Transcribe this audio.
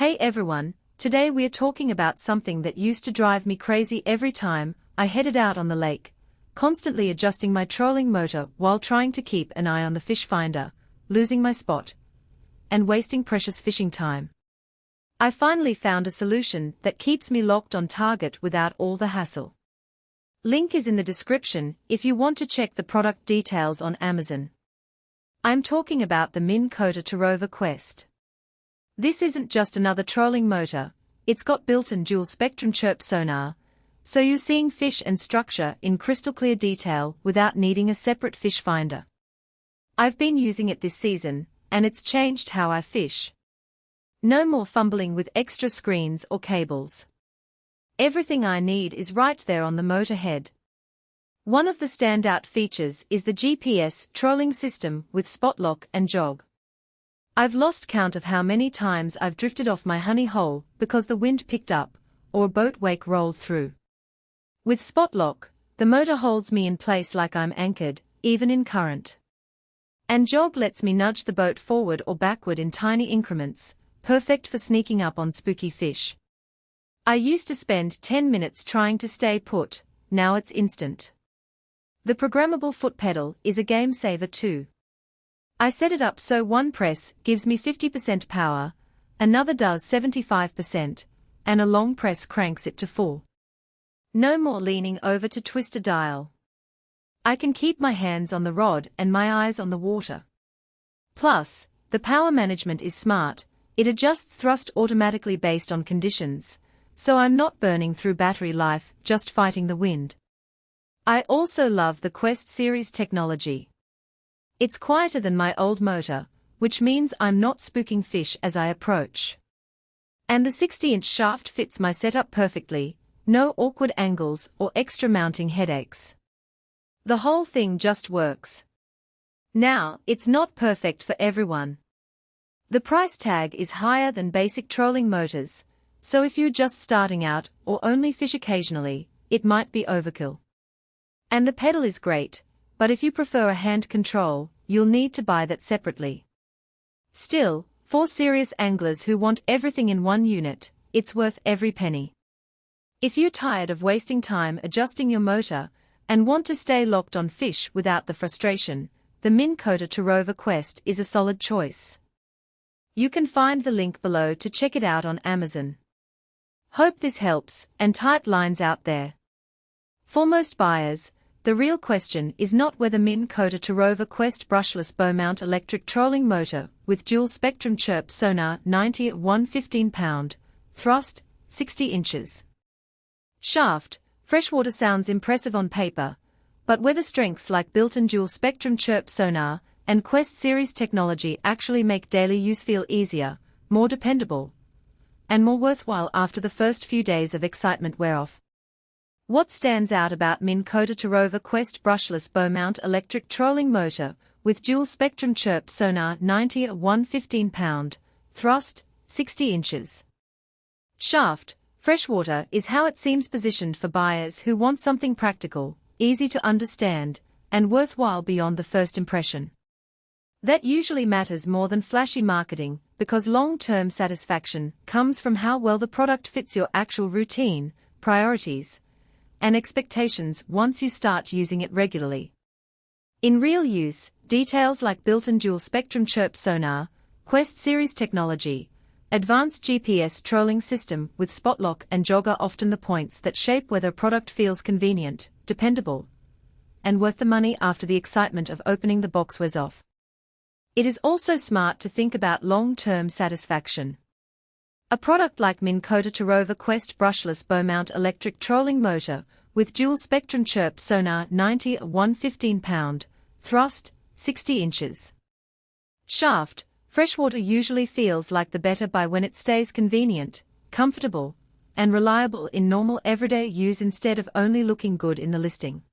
Hey everyone, today we're talking about something that used to drive me crazy every time I headed out on the lake, constantly adjusting my trolling motor while trying to keep an eye on the fish finder, losing my spot, and wasting precious fishing time. I finally found a solution that keeps me locked on target without all the hassle. Link is in the description if you want to check the product details on Amazon. I'm talking about the Minn Kota Terrova Quest. This isn't just another trolling motor, it's got built-in Dual Spectrum Chirp Sonar, so you're seeing fish and structure in crystal clear detail without needing a separate fish finder. I've been using it this season, and it's changed how I fish. No more fumbling with extra screens or cables. Everything I need is right there on the motor head. One of the standout features is the GPS trolling system with Spot-Lock and Jog. I've lost count of how many times I've drifted off my honey hole because the wind picked up, or a boat wake rolled through. With Spot-Lock, the motor holds me in place like I'm anchored, even in current. And Jog lets me nudge the boat forward or backward in tiny increments, perfect for sneaking up on spooky fish. I used to spend 10 minutes trying to stay put, now it's instant. The programmable foot pedal is a game saver too. I set it up so one press gives me 50% power, another does 75%, and a long press cranks it to full. No more leaning over to twist a dial. I can keep my hands on the rod and my eyes on the water. Plus, the power management is smart, it adjusts thrust automatically based on conditions, so I'm not burning through battery life just fighting the wind. I also love the Quest series technology. It's quieter than my old motor, which means I'm not spooking fish as I approach. And the 60-inch shaft fits my setup perfectly, no awkward angles or extra mounting headaches. The whole thing just works. Now, it's not perfect for everyone. The price tag is higher than basic trolling motors, so if you're just starting out or only fish occasionally, it might be overkill. And the pedal is great, but if you prefer a hand control, you'll need to buy that separately. Still, for serious anglers who want everything in one unit, it's worth every penny. If you're tired of wasting time adjusting your motor and want to stay locked on fish without the frustration, the Minn Kota Terrova Quest is a solid choice. You can find the link below to check it out on Amazon. Hope this helps, and tight lines out there. For most buyers, the real question is not whether Minn Kota Terrova Quest brushless bow mount electric trolling motor with Dual Spectrum Chirp Sonar 90 at 115 pound, thrust, 60 inches. Shaft, Freshwater sounds impressive on paper, but whether strengths like built-in Dual Spectrum Chirp Sonar and Quest series technology actually make daily use feel easier, more dependable, and more worthwhile after the first few days of excitement wear off. What stands out about Minn Kota Terrova Quest brushless bow mount electric trolling motor with Dual Spectrum Chirp Sonar 90 at 115 pound, thrust, 60 inches. Shaft, Freshwater is how it seems positioned for buyers who want something practical, easy to understand, and worthwhile beyond the first impression. That usually matters more than flashy marketing, because long-term satisfaction comes from how well the product fits your actual routine, priorities, and expectations once you start using it regularly. In real use, details like built-in Dual Spectrum Chirp Sonar, Quest series technology, advanced GPS trolling system with Spot-Lock and Jog are often the points that shape whether a product feels convenient, dependable, and worth the money after the excitement of opening the box wears off. It is also smart to think about long-term satisfaction. A product like Minn Kota Terrova Quest brushless bow mount electric trolling motor with Dual Spectrum Chirp Sonar 90 at 115 pound, thrust, 60 inches. Shaft, Freshwater usually feels like the better buy when it stays convenient, comfortable, and reliable in normal everyday use instead of only looking good in the listing.